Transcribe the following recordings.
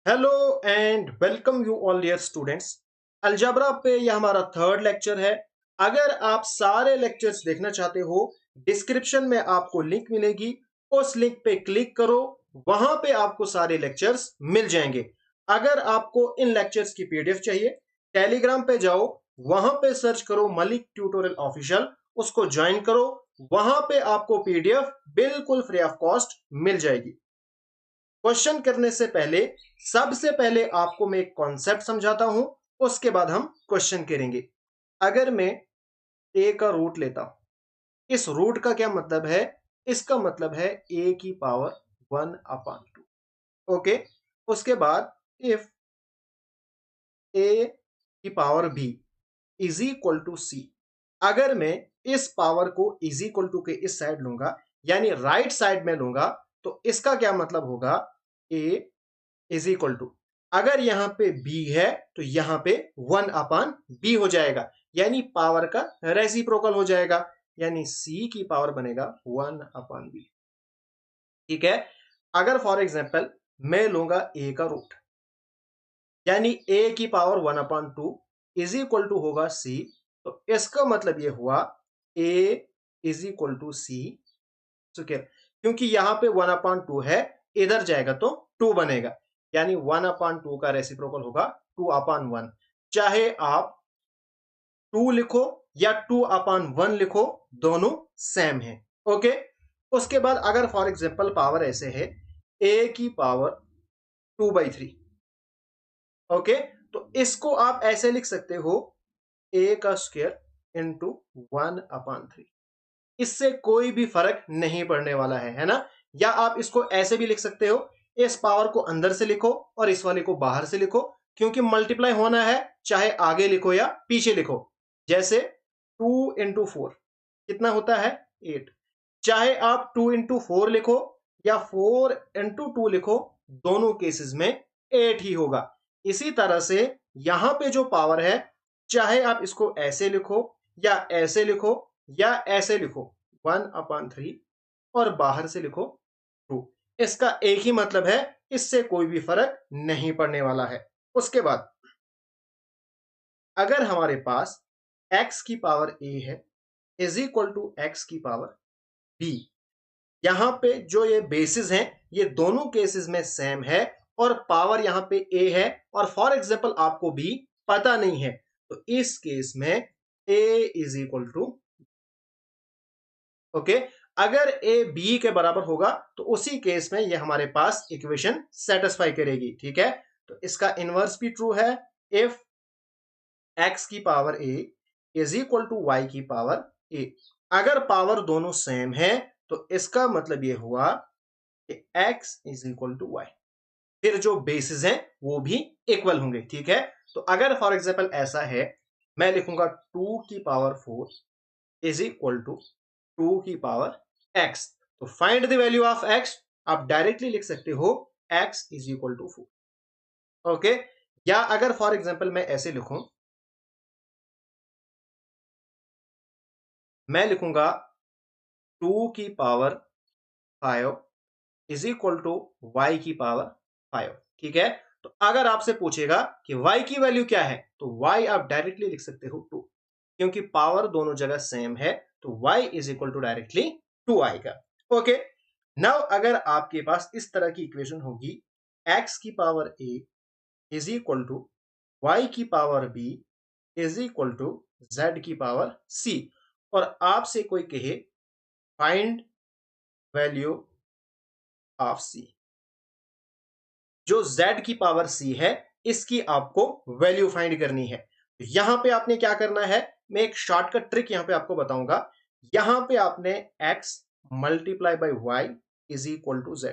Hello and welcome you all dear students. Algebra पे यह हमारा थर्ड लेक्चर है। अगर आप सारे लेक्चर्स देखना चाहते हो, डिस्क्रिप्शन में आपको लिंक मिलेगी। उस लिंक पे क्लिक करो, वहां पे आपको सारे लेक्चर्स मिल जाएंगे। अगर आपको इन लेक्चर्स की पीडीएफ चाहिए, टेलीग्राम पे जाओ, वहां पे सर्च करो मलिक ट्यूटोरियल ऑफिशियल, उसको ज्वाइन करो। वहां पे आपको पीडीएफ बिल्कुल फ्री ऑफ कॉस्ट मिल जाएगी। क्वेश्चन करने से पहले सबसे पहले आपको मैं एक कॉन्सेप्ट समझाता हूं, उसके बाद हम क्वेश्चन करेंगे। अगर मैं ए का रूट लेता हूं, इस रूट का क्या मतलब है? इसका मतलब है ए की पावर 1/2। ओके। उसके बाद इफ ए की power B is equal to c, अगर मैं इस पावर को इज इक्वल टू के इस साइड लूंगा, यानी राइट साइड में लूंगा, तो इसका क्या मतलब होगा? ए इज इक्वल टू, अगर यहां पे b है तो यहां पे 1/b हो जाएगा, यानी पावर का रेसिप्रोकल हो जाएगा, यानी c की पावर बनेगा 1/b। ठीक है। अगर फॉर एग्जांपल मैं लूंगा a का रूट, यानी a की पावर 1/2 इज इक्वल टू होगा c, तो इसका मतलब ये हुआ a is equal to c square. क्योंकि यहां पे 1/2 है, इधर जाएगा तो 2 बनेगा, यानी 1/2 का रेसिप्रोकल होगा 2/1। चाहे आप 2 लिखो या 2/1 लिखो, दोनों सेम है। ओके। उसके बाद अगर फॉर एग्जांपल पावर ऐसे है, a की पावर 2/3। ओके। तो इसको आप ऐसे लिख सकते हो, a का स्क्वायर इंटू 1/3। इससे कोई भी फर्क नहीं पड़ने वाला है ना? या आप इसको ऐसे भी लिख सकते हो, इस पावर को अंदर से लिखो और इस वाले को बाहर से लिखो, क्योंकि मल्टीप्लाई होना है, चाहे आगे लिखो या पीछे लिखो। जैसे 2 into 4 कितना होता है? 8। चाहे आप 2 into 4 लिखो या 4 into 2 लिखो, दोनों केसेस में 8 ही होगा। इसी तरह से यहां पे जो पावर है, चाहे आप इसको ऐसे लिखो या ऐसे लिखो या ऐसे लिखो, 1/3, और बाहर से लिखो 2, इसका एक ही मतलब है, इससे कोई भी फर्क नहीं पड़ने वाला है। उसके बाद अगर हमारे पास x की पावर a है इज इक्वल टू x की पावर b, यहां पे जो ये बेसिस हैं, ये दोनों केसेस में सेम है, और पावर यहां पे a है, और फॉर एग्जांपल आपको b पता नहीं है, तो इस केस में a is equal to, okay, अगर a b के बराबर होगा तो उसी केस में ये हमारे पास इक्वेशन सेटिस्फाई करेगी। ठीक है। तो इसका इनवर्स भी ट्रू है। इफ x की power a is equal to y की पावर a, अगर पावर दोनों सेम है तो इसका मतलब ये हुआ कि x is equal to y, फिर जो बेसिस हैं वो भी इक्वल होंगे। ठीक है। तो अगर फॉर एग्जांपल ऐसा है, मैं लिखूंगा 2 की पावर 4 इज इक्वल टू 2 की पावर x, तो find the value of x, आप डायरेक्टली लिख सकते हो x is equal to 4। Okay. या अगर फॉर एग्जांपल मैं ऐसे लिखूं, मैं लिखूंगा 2 की power 5 is equal to y की पावर 5। ठीक है। तो अगर आपसे पूछेगा कि y की वैल्यू क्या है, तो y आप डायरेक्टली लिख सकते हो 2, क्योंकि पावर दोनों जगह सेम है, तो y is equal to directly 2 आएगा। ओके। नाउ अगर आपके पास इस तरह की इक्वेशन होगी, x की power a is equal to y की power b is equal to z की पावर c, और आपसे कोई कहे फाइंड वैल्यू ऑफ c, जो z की पावर c है, इसकी आपको वैल्यू फाइंड करनी है। तो यहां पे आपने क्या करना है, मैं एक शॉर्टकट ट्रिक यहां पे आपको बताऊंगा। यहां पे आपने x multiply by y is equal to z,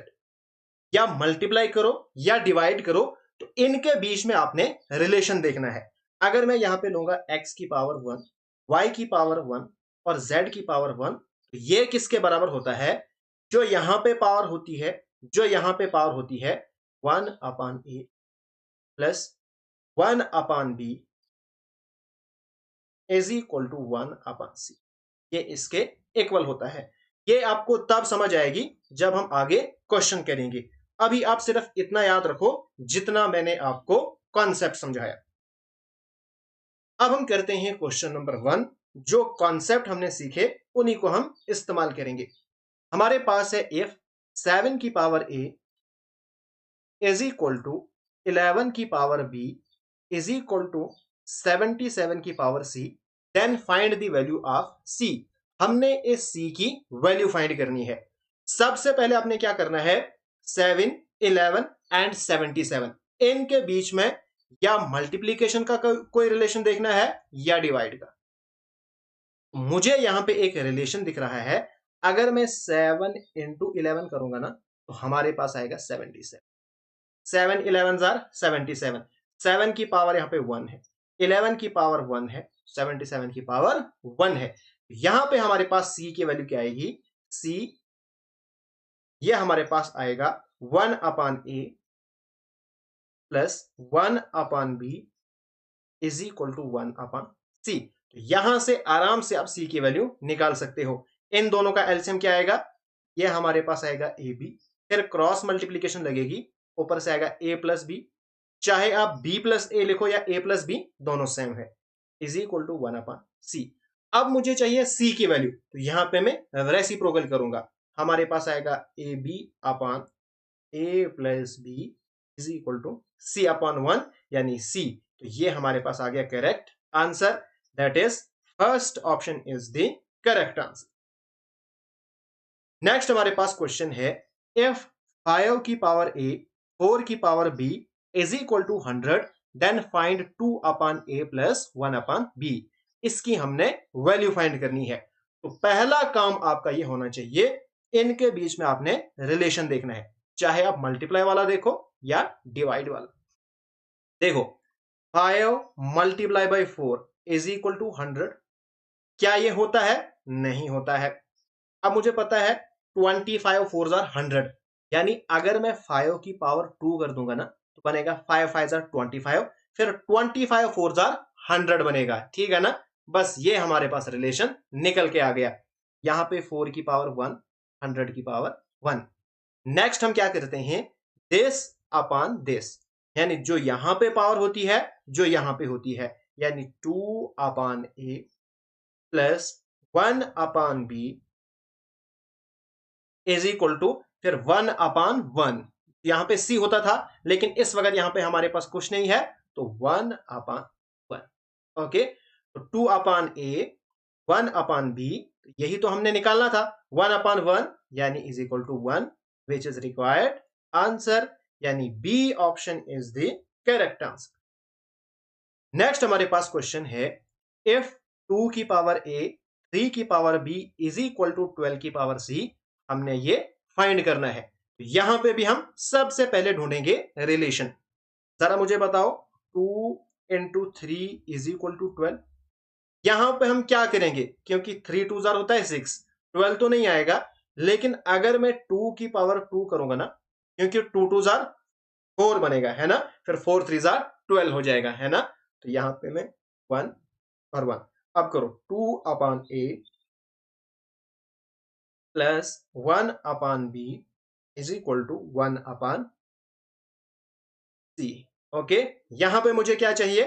या मल्टीप्लाई करो या डिवाइड करो, तो इनके बीच में आपने रिलेशन देखना है। अगर मैं यहां पे लूंगा x की पावर 1, y की पावर 1 और z की पावर 1, तो ये किसके बराबर होता है? जो यहां पे पावर होती है, जो यहां पे पावर होती है 1/a plus 1/b is equal to 1/c, ये इसके इक्वल होता है। ये आपको तब समझ आएगी जब हम आगे क्वेश्चन करेंगे। अभी आप सिर्फ इतना याद रखो जितना मैंने आपको कॉन्सेप्ट समझाया। अब हम करते हैं क्वेश्चन नंबर 1। जो कॉन्सेप्ट हमने सीखे उन्हीं को हम इस्तेमाल करेंगे। हमारे पास है इफ 7 की power a is equal to 11 की power b is equal to 77 की power c, then find the value of c। हमने इस c की वैल्यू फाइंड करनी है। सबसे पहले आपने क्या करना है, 7, 11 एंड 77 इनके बीच में या मल्टीप्लीकेशन का कोई रिलेशन देखना है या डिवाइड का। मुझे यहां पे एक रिलेशन दिख रहा है। अगर मैं 7 इंटू 11 करूंगा ना तो हमारे पास आएगा 77। 7 11 जार 77। 7 की पावर यहां पे 1 है, 11 की पावर 1 है, 77 की पावर 1 है। यहां पे हमारे पास c की वैल्यू क्या आएगी, c ये हमारे पास आएगा 1 upon a plus 1 upon b is equal to 1 upon c. तो यहां से आराम से आप सी की वैल्यू निकाल सकते हो। इन दोनों का एलसीएम क्या आएगा, ये हमारे पास आएगा ए बी, फिर क्रॉस मल्टीप्लीकेशन लगेगी, ऊपर से आएगा ए प्लस बी, चाहे आप बी प्लस ए लिखो या ए प्लस बी दोनों सेम है, इज इक्वल टू 1 अपान सी। अब मुझे चाहिए सी की वैल्यू, तो यहां पे मैं रेसिप्रोकल करूंगा। हमारे पास आएगा a b upon a plus b is equal to c upon 1 यानी सी। तो ये हमारे पास आ गया correct answer, that is first option is the correct answer. Next हमारे पास क्वेश्चन है, इफ 5 की पावर ए 4 की power B is equal to 100 then find 2 upon a plus 1 upon b. इसकी हमने वैल्यू फाइंड करनी है। तो पहला काम आपका ये होना चाहिए, इनके बीच में आपने रिलेशन देखना है, चाहे आप मल्टीप्लाई वाला देखो या डिवाइड वाला। देखो 5 multiply by 4 is equal to 100, क्या ये होता है, नहीं होता है। अब मुझे पता है 25 4 जार 100, यानी अगर मैं 5 की पावर 2 कर दूंगा ना तो बनेगा 5 5 जार 25, फिर 25 4 जार 100 बनेगा, ठीक है ना। बस ये हमारे पास रिलेशन निकल के आ गया। यहां पे 4 की पावर 1, 100 की पावर 1। नेक्स्ट हम क्या करते हैं, दिस अपान दिस, यानी जो यहां पे पावर होती है जो यहां पे होती है, यानी 2 upon a plus 1 upon b is equal to फिर 1 अपान 1। यहां पे सी होता था लेकिन इस वक्त यहां पे हमारे पास कुछ नहीं है, तो 1 अपान 1। ओके, तो 2 अपान ए 1 अपान बी, यही तो हमने निकालना था, 1 अपान 1 यानी is equal to 1, which is required answer, यानी B option is the correct answer. Next हमारे पास क्वेश्चन है, इफ 2 की पावर ए 3 की power B is equal to 12 की पावर सी, हमने ये फाइंड करना है। यहां पे भी हम सबसे पहले ढूंढेंगे रिलेशन। जरा मुझे बताओ, 2 इंटू 3 इज इक्वल टू 12, यहां पे हम क्या करेंगे, क्योंकि 3 2 जार होता है 6, 12 तो नहीं आएगा, लेकिन अगर मैं 2 की पावर 2 करूंगा ना, क्योंकि 2 2 जार 4 बनेगा है ना, फिर 4 3 जार 12 हो जाएगा है ना। तो यहां पे मैं 1 और 1, अब करो 2 upon a plus 1 upon b is equal to 1 upon c. Okay, यहां पे मुझे क्या चाहिए,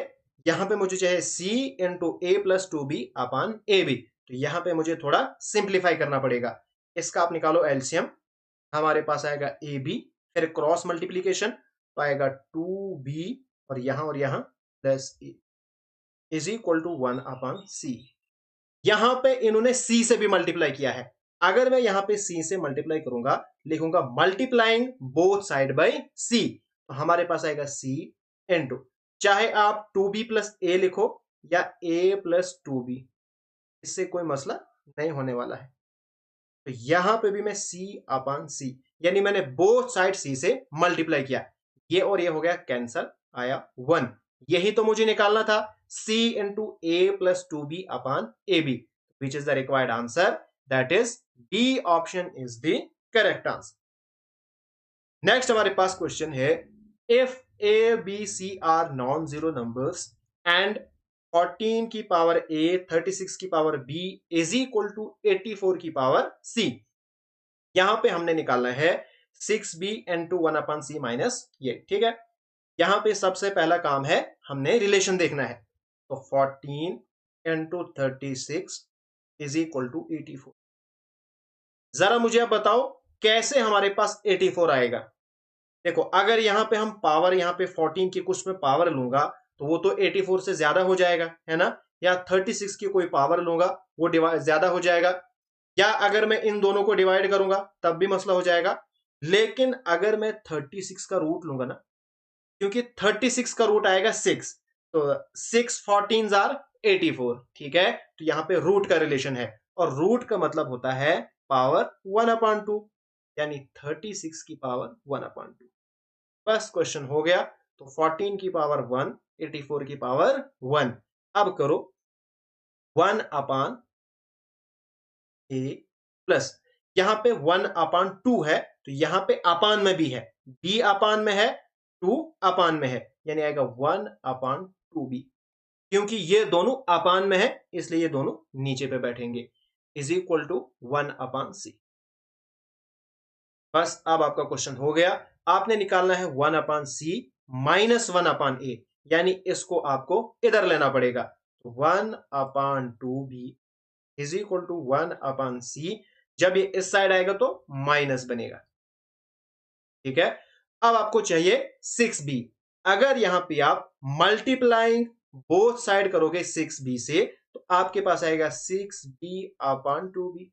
यहां पे मुझे चाहिए c into a plus 2 b upon a b. तो यहां पे मुझे थोड़ा सिंप्लीफाई करना पड़ेगा। इसका आप निकालो एलसीएम, हमारे पास आएगा ए बी, फिर क्रॉस मल्टीप्लीकेशन तो आएगा 2b और यहां plus is equal to 1 upon सी। यहां पे इन्होंने सी से भी मल्टीप्लाई किया है, अगर मैं यहां पे सी से मल्टीप्लाई करूंगा, लिखूंगा मल्टीप्लाइंग बोथ साइड बाई सी, तो हमारे पास आएगा सी इंटू, चाहे आप 2b प्लस ए लिखो या a प्लस 2b, इससे कोई मसला नहीं होने वाला है। तो यहां पे भी मैं सी अपान सी, यानी मैंने बोथ साइड सी से मल्टीप्लाई किया, ये और ये हो गया कैंसल, आया 1। यही तो मुझे निकालना था, c into a plus 2b upon a b, which is the required answer, that is D option is the correct answer. Next हमारे पास क्वेश्चन है, if a b c are non zero numbers and 14 की power a 36 की power B is equal to 84 की power सी। यहां पे हमने निकालना है 6b इंटू 1/c माइनस ये, ठीक है। यहां पे सबसे पहला काम है, हमने रिलेशन देखना है। तो 14 इंटू 36 इज इक्वल टू 84। जरा मुझे अब बताओ कैसे हमारे पास 84 आएगा। देखो, अगर यहां पे हम पावर, यहां पे 14 की कुछ में पावर लूंगा तो वो तो 84 से ज्यादा हो जाएगा, है ना। या 36 की कोई पावर लूंगा, वो ज्यादा हो जाएगा। या अगर मैं इन दोनों को डिवाइड करूंगा तब भी मसला हो जाएगा। लेकिन अगर मैं 36 का रूट लूंगा ना, क्योंकि 36 का रूट आएगा 6, तो 6 14 आर 84, ठीक है। तो यहां पे रूट का रिलेशन है, और रूट का मतलब होता है पावर 1/2, यानी 36 की पावर 1/2। बस क्वेश्चन हो गया। तो 14 की पावर 1, 84 की पावर 1। अब करो 1/, ए प्लस, यहां पे 1/2 है, तो यहां पे अपान में भी है, बी अपान में है, 2 अपान में है, यानी आएगा 1/2b। क्योंकि ये दोनों अपान में है, इसलिए ये दोनों नीचे पे बैठेंगे, इज इक्वल टू 1/c। बस अब आपका क्वेश्चन हो गया। आपने निकालना है 1/c माइनस 1/a, यानी इसको आपको इधर लेना पड़ेगा। 1/2b is equal to 1/c। जब ये इस साइड आएगा तो माइनस बनेगा, ठीक है। अब आपको चाहिए 6b। अगर यहां पे आप मल्टीप्लाइंग बोथ साइड करोगे 6b से, तो आपके पास आएगा 6b/2b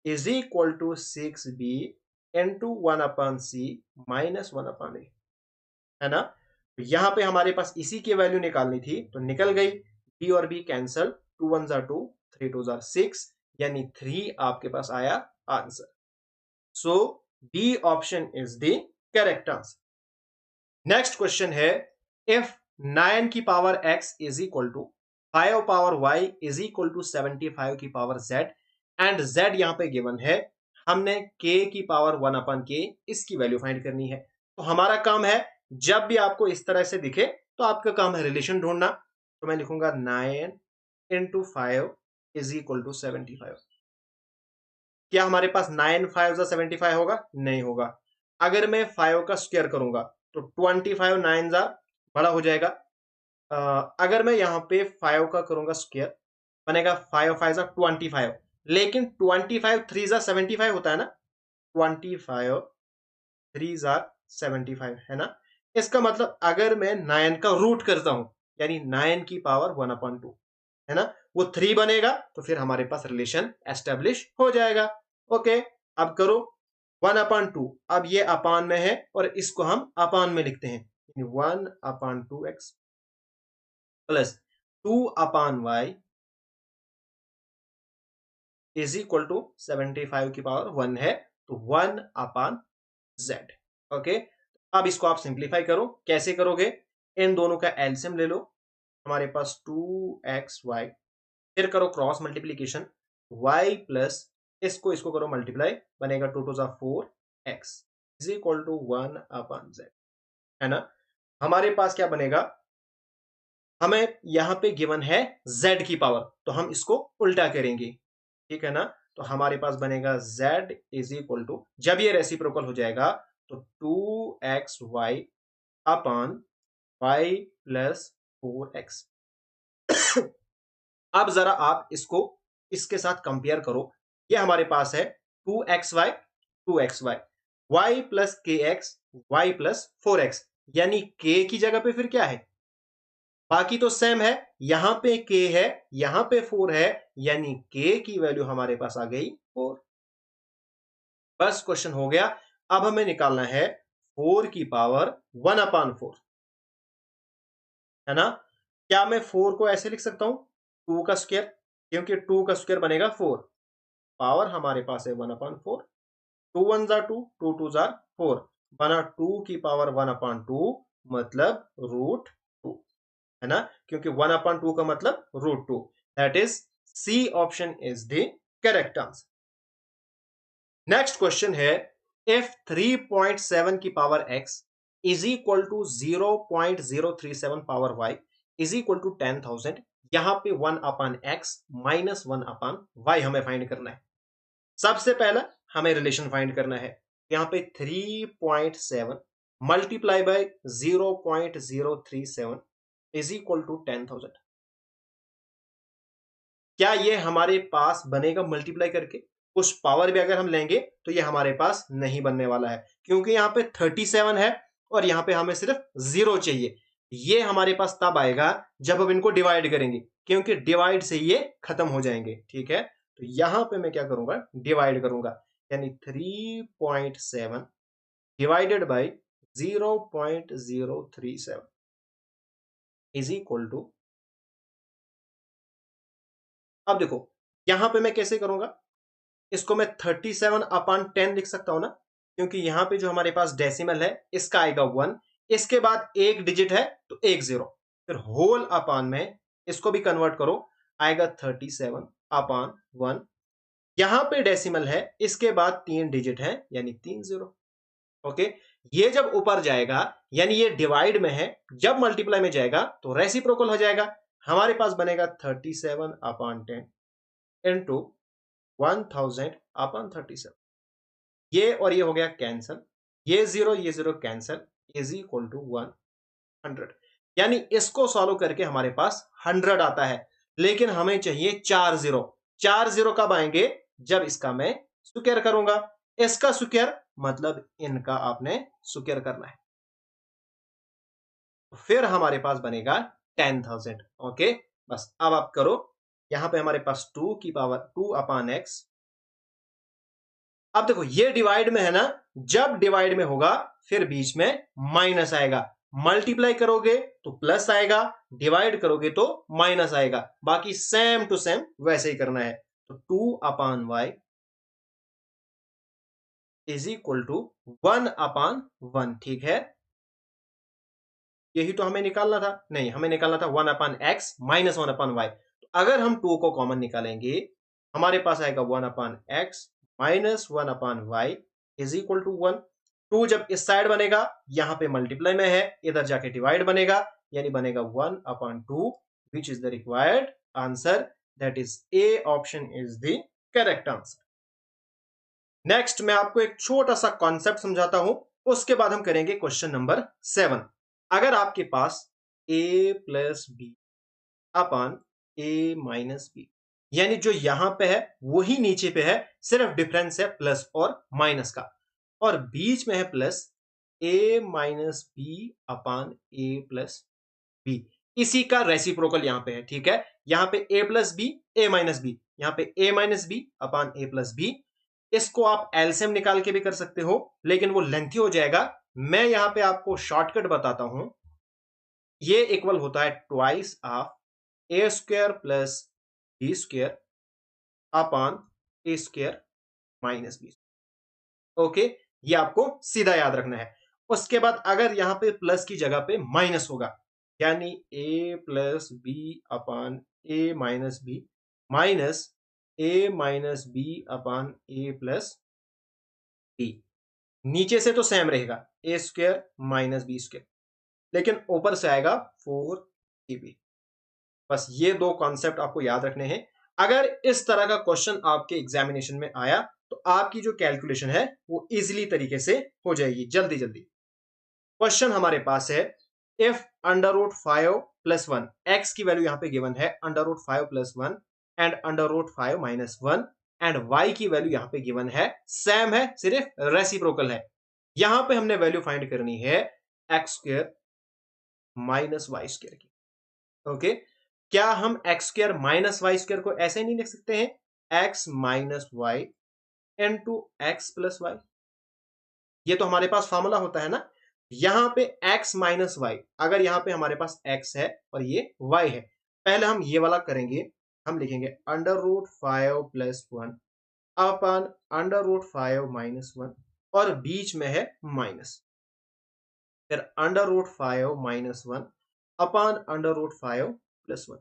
is equal to 6b into 1/c minus 1/a, है ना। तो यहां पे हमारे पास इसी की वैल्यू निकालनी थी, तो निकल गई। b और b कैंसल, 2 1 2, 3 2 6, यानी 3 आपके पास आया answer. So B option is the correct answer. Next question है, इफ 9 की power x is equal to 5 power y is equal to 75 की पावर z, एंड z यहां पे गिवन है। हमने k की पावर 1/k इसकी वैल्यू फाइंड करनी है। तो हमारा काम है, जब भी आपको इस तरह से दिखे तो आपका काम है रिलेशन ढूंढना। तो मैं लिखूंगा 9 इंटू 5 इज इक्वल टू 75। क्या हमारे पास 9 5 75 होगा? नहीं होगा। अगर मैं 5 का स्क्वायर करूंगा तो 25 9 बड़ा हो जाएगा। अगर मैं यहाँ पे 5 का करूंगा स्क्वायर, बनेगा 5 5 25, लेकिन 25 3 75 होता है ना। 25 3 75, है ना। इसका मतलब अगर मैं 9 का रूट करता हूं, यानी 9 की पावर 1/2, है ना, वो 3 बनेगा, तो फिर हमारे पास रिलेशन एस्टेब्लिश हो जाएगा। ओके, अब करो 1/2। अब ये अपान में है और इसको हम अपान में लिखते हैं, 1/2x plus 2/y is equal to 75 की पावर 1 है, तो 1/z। ओके, अब इसको आप सिंप्लीफाई करो। कैसे करोगे? इन दोनों का एलसीएम ले लो। हमारे पास 2xy, फिर करो क्रॉस मल्टीप्लीकेशन, y प्लस इसको इसको करो मल्टीप्लाई, बनेगा 2 2 4x is equal to 1/z, है ना। हमारे पास क्या बनेगा? हमें यहां पे गिवन है z की पावर, तो हम इसको उल्टा करेंगे, ठीक है ना। तो हमारे पास बनेगा z इज इक्वल टू, जब ये रेसिप्रोकल हो जाएगा तो 2xy upon y plus 4x। अब जरा आप इसको इसके साथ कंपेयर करो। ये हमारे पास है 2xy 2xy, y प्लस के एक्स, वाई प्लस 4x, यानी k की जगह पे फिर क्या है? बाकी तो सेम है। यहां पे k है, यहां पे 4 है, यानी k की वैल्यू हमारे पास आ गई 4। बस क्वेश्चन हो गया। अब हमें निकालना है 4 की पावर 1/4, है ना। क्या मैं 4 को ऐसे लिख सकता हूं, 2 का स्क्वायर, क्योंकि 2 का स्क्वायर बनेगा 4। पावर हमारे पास है 1/4, 2 1 2, 2 2 4, बना 2 की पावर 1/2, मतलब √2, है ना, क्योंकि 1/2 का मतलब √2। That is C option is the correct answer. Next question है, इफ 3.7 की power x is equal to 0.037 power y is equal to 10,000, यहां पे 1/x माइनस 1/y हमें फाइंड करना है। सबसे पहला हमें रिलेशन फाइंड करना है। यहाँ पे 3.7 multiply by 0.037 is equal to 10,000। क्या ये हमारे पास बनेगा मल्टीप्लाई करके? कुछ पावर भी अगर हम लेंगे तो ये हमारे पास नहीं बनने वाला है, क्योंकि यहाँ पे 37 है और यहाँ पे हमें सिर्फ 0 चाहिए। ये हमारे पास तब आएगा जब हम इनको डिवाइड करेंगे, क्योंकि डिवाइड से ये खत्म हो जाएंगे। ठीक है, तो यहां पे मैं क्या करूंगा, डिवाइड करूंगा, यानी 3.7 divided by 0.037 is equal to, अब देखो यहां पे मैं कैसे करूंगा, इसको मैं 37/10 लिख सकता हूं ना, क्योंकि यहां पे जो हमारे पास डेसिमल है इसका आएगा 1, इसके बाद एक डिजिट है तो एक जीरो, फिर होल अपान में इसको भी कन्वर्ट करो, आएगा 37/1। यहां पे डेसिमल है, इसके बाद तीन डिजिट है यानी 3 जीरो। ओके, ये जब ऊपर जाएगा यानी ये डिवाइड में है, जब मल्टीप्लाई में जाएगा तो रेसिप्रोकल हो जाएगा। हमारे पास बनेगा 37/10 इंटू 1000/37। ये और ये हो गया कैंसल, ये zero cancel, is equal to 100। यानी इसको सॉल्व करके हमारे पास 100 आता है, लेकिन हमें चाहिए 4 जीरो। 4 जीरो कब आएंगे? जब इसका मैं स्क्वायर करूंगा। इसका स्क्वायर मतलब इनका आपने स्क्वायर करना है, फिर हमारे पास बनेगा 10,000। ओके, बस अब आप करो, यहां पे हमारे पास 2 की पावर 2/x। अब देखो ये डिवाइड में है ना, जब डिवाइड में होगा फिर बीच में माइनस आएगा। मल्टीप्लाई करोगे तो प्लस आएगा, डिवाइड करोगे तो माइनस आएगा, बाकी सेम टू सेम वैसे ही करना है। तो 2/y इज इक्वल टू 1/1। ठीक है, यही तो हमें निकालना था, नहीं हमें निकालना था 1/x माइनस 1/y। तो अगर हम 2 को कॉमन निकालेंगे, हमारे पास आएगा 1/x minus 1/y is equal to 1। 2 जब इस साइड बनेगा, यहां पे मल्टीप्लाई में है, इधर जाके डिवाइड बनेगा, यानी बनेगा 1/2 विच is the required answer, that is A option is the correct answer. Next मैं आपको एक छोटा सा कॉन्सेप्ट समझाता हूं, उसके बाद हम करेंगे क्वेश्चन नंबर 7। अगर आपके पास a plus b upon a minus b, यानी जो यहां पे है वही नीचे पे है, सिर्फ डिफरेंस है प्लस और माइनस का, और बीच में है plus a minus b upon a plus b, इसी का रेसिप्रोकल यहां पे है। ठीक है, यहां पे a plus b, a minus b, यहां पे a minus b upon a plus b. इसको आप एलसीएम निकाल के भी कर सकते हो, लेकिन वो लेंथी हो जाएगा। मैं यहां पे आपको शॉर्टकट बताता हूं, ये इक्वल होता है twice of a square plus b square upon a square minus b. Okay, ये आपको सीधा याद रखना है। उसके बाद अगर यहां पे प्लस की जगह पे माइनस होगा, यानी ए plus b upon a minus B minus A minus b upon a plus B. नीचे से तो सेम रहेगा, ए स्क्वायर माइनस बी स्क्वायर, लेकिन ऊपर से आएगा 4ab। बस ये दो कॉन्सेप्ट आपको याद रखने हैं। अगर इस तरह का क्वेश्चन आपके एग्जामिनेशन में आया तो आपकी जो कैलकुलेशन है वो इजीली तरीके से हो जाएगी, जल्दी जल्दी। क्वेश्चन हमारे पास है, इफ अंडर रूट 5 + 1, एक्स की वैल्यू यहां पे गिवन है under root 5 + 1 and under root 5 - 1, and y की वैल्यू यहां पे गिवन है, सेम है, सिर्फ रेसिप्रोकल है। यहां पे हमने वैल्यू फाइंड करनी है x square minus y square की। ओके, क्या हम x square minus y square को ऐसे नहीं लिख सकते हैं, x minus y into x plus y? ये तो हमारे पास फॉर्मूला होता है ना। यहां पे एक्स माइनस वाई, अगर यहां पे हमारे पास एक्स है और ये वाई है, पहले हम ये वाला करेंगे। हम लिखेंगे अंडर रूट 5 + 1 अपन अंडर रूट 5 - 1, और बीच में है माइनस, फिर अंडर रूट 5 - 1 अपन अंडर रूट 5 + 1।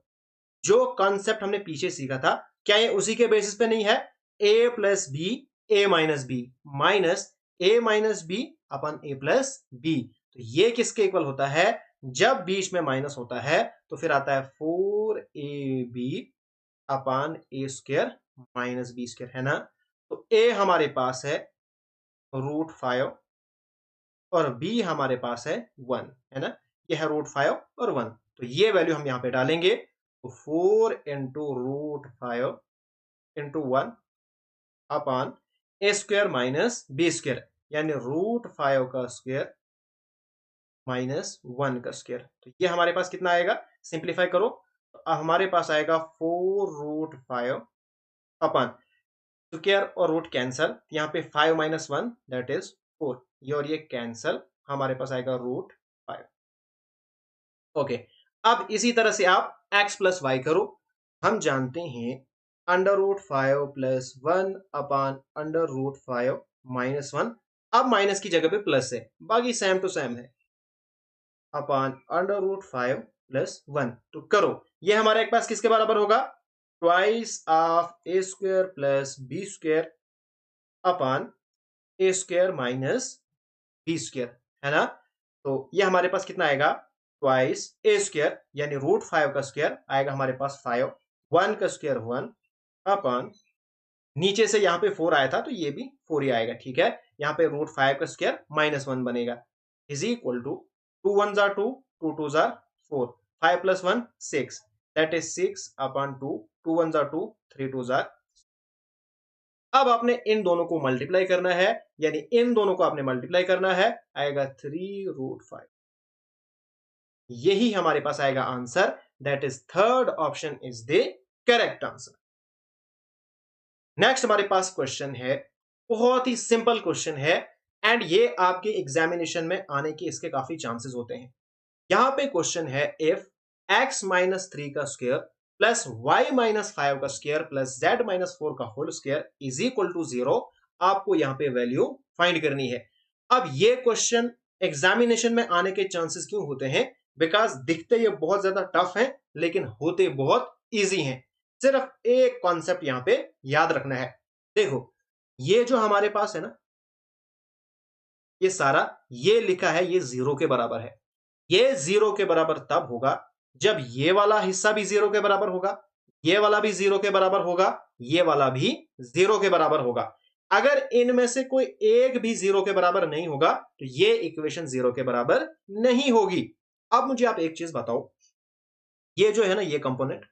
जो कॉन्सेप्ट हमने पीछे सीखा था, क्या ये उसी के बेसिस पे नहीं है? ए plus b, a minus B minus A minus B upon A plus B. तो ये किसके इक्वल होता है? जब बीच में माइनस होता है तो फिर आता है 4ab upon a square minus b square, है ना। तो ए हमारे पास है √5 और b हमारे पास है 1, है ना। ये है √5 और 1, तो ये वैल्यू हम यहाँ पे डालेंगे। तो 4 into √5 into 1 upon a square minus b square, यानी √5 का स्क्वायर माइनस 1 का स्क्वायर। तो ये हमारे पास कितना आएगा, सिंप्लीफाई करो तो हमारे पास आएगा 4 √5 अपॉन स्क्वायर और रूट कैंसल, यहाँ पे 5 माइनस 1 दैट इज 4, ये और ये कैंसल, हमारे पास आएगा √5। ओके, अब इसी तरह से आप x प्लस वाई करो। हम जानते हैं √5 प्लस 1 अपॉन √5 माइनस 1, अब माइनस की जगह पे प्लस है, बाकी सेम टू सेम है, अपॉन √5 प्लस 1। तो करो, ये हमारे पास किसके बराबर होगा, twice of a square plus b square upon a square minus b square, है ना। तो ये हमारे पास कितना आएगा, ट्वाइस ए स्क्वायर यानी √5 का स्क्वायर आएगा हमारे पास 5, 1 का स्क्वायर 1 अपॉन नीचे से यहाँ पे 4 आया था तो ये भी 4 ही आएगा, ठीक है। यहाँ पे √5 का स्क्वायर माइनस 1 बनेगा, इज इक्वल टू 2 1 जार 2, 2 2 जार 4, 5 प्लस 1 6, दैट इज 6 अपॉन 2, 2 1 जार 2, 3 2 जार। अब आपने इन दोनों को मल्टीप्लाई करना है, यानी इन दोनों को आपने मल्टीप्लाई करना है, आएगा 3√5, यही हमारे पास आएगा answer, that is third option is the correct answer. Next हमारे पास क्वेश्चन है, बहुत ही सिंपल क्वेश्चन है एंड ये आपके एग्जामिनेशन में आने के इसके काफी चांसेस होते हैं। यहां पे क्वेश्चन है, इफ x माइनस 3 का स्क्वायर प्लस y माइनस 5 का स्क्वायर प्लस z माइनस 4 का whole square is equal to 0, आपको यहां पे वैल्यू फाइंड करनी है। अब ये क्वेश्चन एग्जामिनेशन में आने के चांसेस क्यों होते हैं, बिकॉज दिखते ये बहुत ज्यादा टफ है लेकिन होते बहुत इजी हैं। सिर्फ एक कॉन्सेप्ट यहां पे याद रखना है। देखो, ये जो हमारे पास है ना, ये सारा ये लिखा है, ये 0 के बराबर है। ये 0 के बराबर तब होगा जब ये वाला हिस्सा भी 0 के बराबर होगा, ये वाला भी 0 के बराबर होगा, ये वाला भी 0 के बराबर होगा। अगर इनमें से कोई एक भी 0 के बराबर नहीं होगा तो ये इक्वेशन 0 के बराबर नहीं होगी। अब मुझे आप एक चीज बताओ, ये जो है ना, ये कंपोनेंट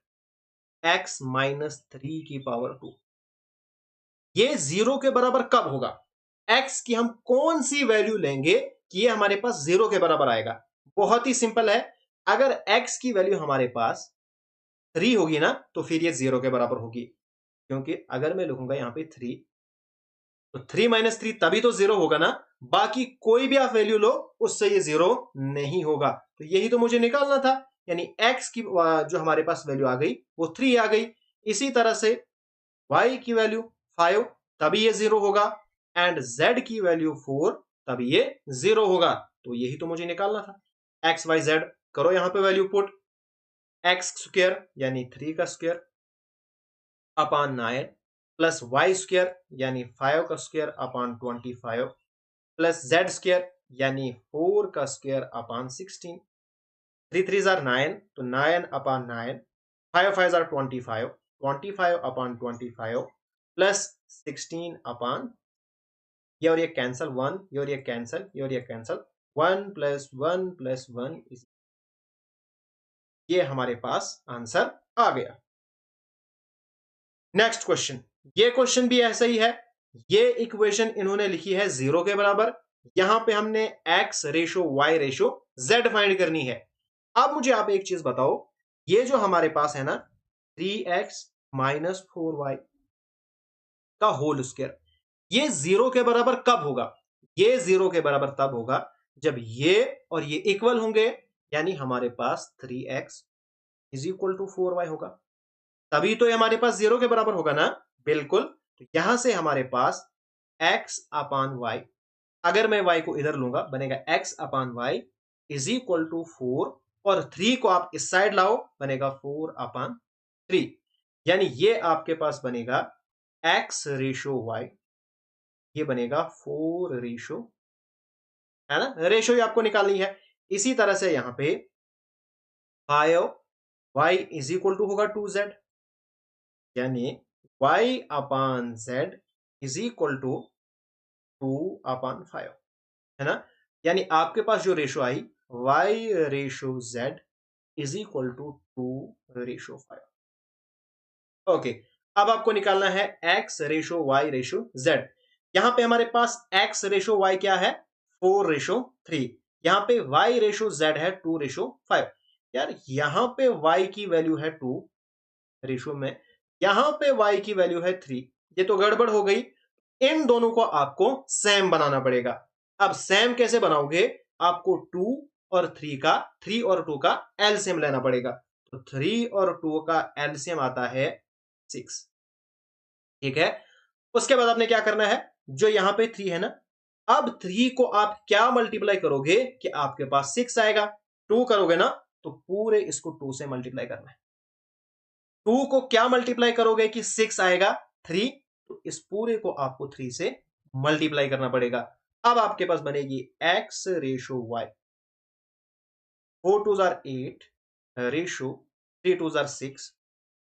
x माइनस 3 की पावर 2, ये 0 के बराबर कब होगा, x की हम कौन सी वैल्यू लेंगे कि ये हमारे पास 0 के बराबर आएगा। बहुत ही सिंपल है, अगर x की वैल्यू हमारे पास 3 होगी ना तो फिर ये 0 के बराबर होगी, क्योंकि अगर मैं लिखूंगा यहाँ पे 3, तो 3 माइनस 3 तभी तो 0 होगा ना, बाकी कोई भी आप वैल्यू लो उससे ये 0 नहीं होगा। तो यही तो मुझे निकालना था, यानी x की जो हमारे पास वैल्यू आ गई वो 3 आ गई। इसी तरह से y की वैल्यू 5 तभी ये 0 होगा, एंड z की वैल्यू 4 तभी ये 0 होगा। तो यही तो मुझे निकालना था, x y z करो यहाँ पे वैल्यू पुट, एक्स स्क्वायर यानी 3 का square upon 9 plus y square यानी 5 का square upon 25 plus z square यानी 4 का स्क्वायर अपॉन 16, 3 3 जार 9, तो 9 upon 9, 5 5 jar 25, 25 upon 25 plus 16 upon, ये और ये कैंसल 1, ये और ये कैंसल, ये और ये कैंसल, 1 प्लस 1 प्लस 1, ये हमारे पास आंसर आ गया। नेक्स्ट क्वेश्चन, ये क्वेश्चन भी ऐसा ही है। ये इक्वेशन इन्होंने लिखी है 0 के बराबर, यहां पे हमने x ratio y ratio z find करनी है। अब मुझे आप एक चीज बताओ, ये जो हमारे पास है ना 3x माइनस 4y का होल स्क्वायर, ये 0 के बराबर कब होगा, ये 0 के बराबर तब होगा जब ये और ये इक्वल होंगे, यानी हमारे पास 3x is equal to 4y होगा, तभी तो ये हमारे पास 0 के बराबर होगा ना। बिल्कुल, तो यहां से हमारे पास x अपान y, अगर मैं y को इधर लूंगा बनेगा x upon y is equal to 4, और 3 को आप इस साइड लाओ बनेगा 4 अपान 3, यानी ये आपके पास बनेगा x रेशो y, ये बनेगा 4 रेशो, है ना, रेशो ही आपको निकालनी है। इसी तरह से यहां पे 5 y इज इक्वल टू होगा 2z, यानी y upon z is equal to 2/5, है ना। यानी आपके पास जो रेशो आई y ratio z is equal to 2/5। Okay, अब आपको निकालना है x ratio y ratio z। यहां पे हमारे पास x रेशो y क्या है, 4/3। यहां पे y रेशो z है 2/5। यार यहां पे y की वैल्यू है 2 रेशो में, यहां पे y की वैल्यू है 3। ये तो गड़बड़ हो गई। इन दोनों को आपको सेम बनाना पड़ेगा। अब सेम कैसे बनाओगे, आपको 2 और 3 का, 3 और 2 का एलसीएम लेना पड़ेगा। तो 3 और 2 का एलसीएम आता है 6। ठीक है, उसके बाद आपने क्या करना है, जो यहां पे 3 है ना, अब 3 को आप क्या मल्टीप्लाई करोगे कि आपके पास 6 आएगा। 2 करोगे ना, तो पूरे इसको 2 से मल्टीप्लाई करना है। 2 को क्या मल्टीप्लाई करोगे कि 6 आएगा, 3। तो इस पूरे को आपको 3 से मल्टीप्लाई करना पड़ेगा। अब आपके पास बनेगी x ratio y, 4 2 jar 8 ratio 3 2 jar 6,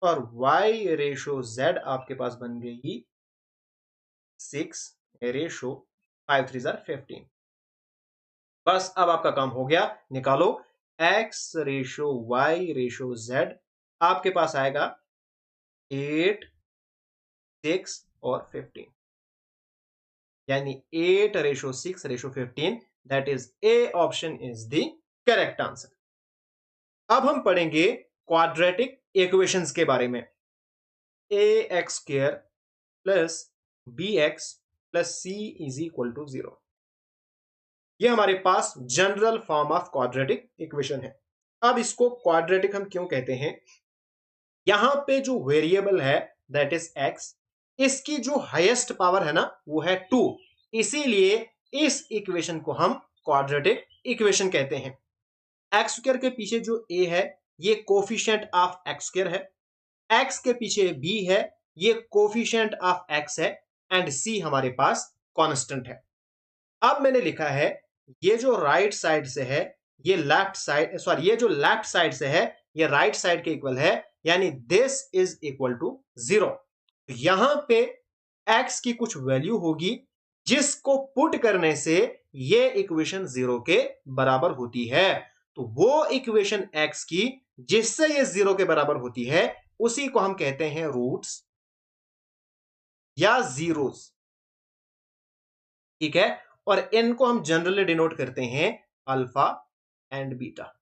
और y रेशो z आपके पास बन गई 6 रेशो 5 3 जार 15। बस अब आपका काम हो गया, निकालो x ratio y ratio z। आपके पास आएगा 8 6 और 15, यानी 8 ratio 6 ratio 15। That is A option is the correct answer. अब हम पढ़ेंगे क्वाड्रेटिक इक्वेशंस के बारे में। A x square plus b x plus c is equal to 0। ये हमारे पास general form of quadratic equation है। अब इसको क्वाड्रेटिक हम क्यों कहते हैं, यहां पे जो वेरिएबल है दैट इज एक्स, इसकी जो हाईएस्ट पावर है ना वो है 2। इसीलिए इस इक्वेशन को हम क्वाड्रेटिक इक्वेशन कहते हैं। एक्स स्क्वायर के पीछे जो ए है ये कोफिशिएंट ऑफ एक्स स्क्वायर है, एक्स के पीछे बी है ये कोफिशिएंट ऑफ एक्स है, एंड सी हमारे पास कांस्टेंट है। अब मैंने लिखा है ये जो राइट साइड से है ये लेफ्ट साइड, सॉरी ये जो लेफ्ट साइड से है ये राइट साइड के इक्वल है, यानी दिस इज इक्वल टू 0। यहां पे x की कुछ वैल्यू होगी जिसको पुट करने से ये इक्वेशन 0 के बराबर होती है। तो वो इक्वेशन x की जिससे ये 0 के बराबर होती है उसी को हम कहते हैं रूट्स या जीरोस। ठीक है, और इनको हम जनरली डिनोट करते हैं alpha and beta.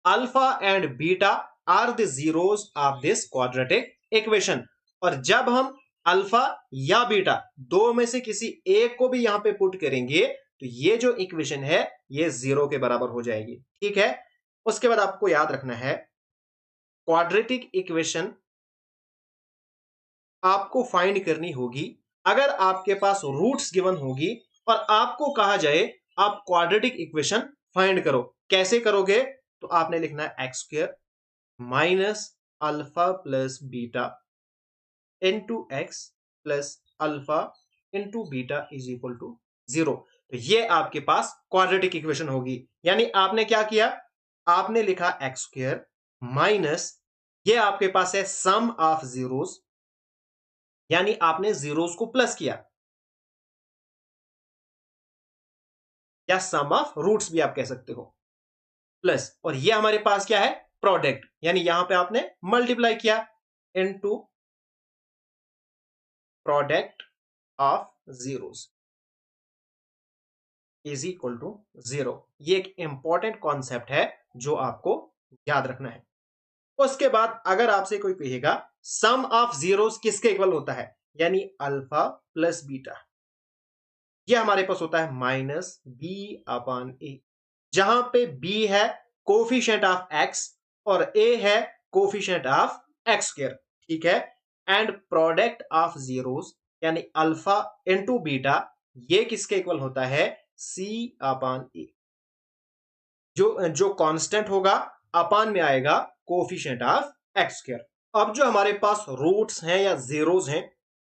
Alpha and beta are the zeros of this quadratic equation. और जब हम अल्फा या बीटा दो में से किसी एक को भी यहां पे पुट करेंगे तो ये जो इक्वेशन है ये 0 के बराबर हो जाएगी। ठीक है, उसके बाद आपको याद रखना है क्वाड्रेटिक इक्वेशन आपको फाइंड करनी होगी अगर आपके पास रूट्स गिवन होगी और आपको कहा जाए आप क्वाड्रेटिक इक्वेशन फाइंड करो। कैसे करोगे, तो आपने लिखना है x square minus alpha plus beta into x plus alpha into beta is equal to 0। तो ये आपके पास क्वाड्रेटिक इक्वेशन होगी। यानी आपने क्या किया, आपने लिखा एक्स स्क्वायर माइनस, ये आपके पास है सम ऑफ जीरोस, यानी आपने जीरोस को प्लस किया, या सम ऑफ रूट्स भी आप कह सकते हो, प्लस, और ये हमारे पास क्या है प्रोडक्ट, यानी यहां पे आपने मल्टीप्लाई किया into product of zeros is equal to 0। ये एक इंपॉर्टेंट कॉन्सेप्ट है जो आपको याद रखना है। उसके बाद अगर आपसे कोई कहेगा सम ऑफ जीरोस किसके इक्वल होता है, यानी अल्फा प्लस बीटा, ये हमारे पास होता है माइनस बी अपॉन ए, जहां पे बी है कोफिशिएंट ऑफ एक्स और ए है कोफिशिएंट ऑफ एक्स स्क्वायर। ठीक है, एंड प्रोडक्ट ऑफ जीरोस यानी अल्फा इंटू बीटा ये किसके इक्वल होता है, सी अपॉन ए। जो जो कांस्टेंट होगा अपान में आएगा कोफिशिएंट ऑफ एक्स स्क्वायर। अब जो हमारे पास रूट्स हैं या जीरोस हैं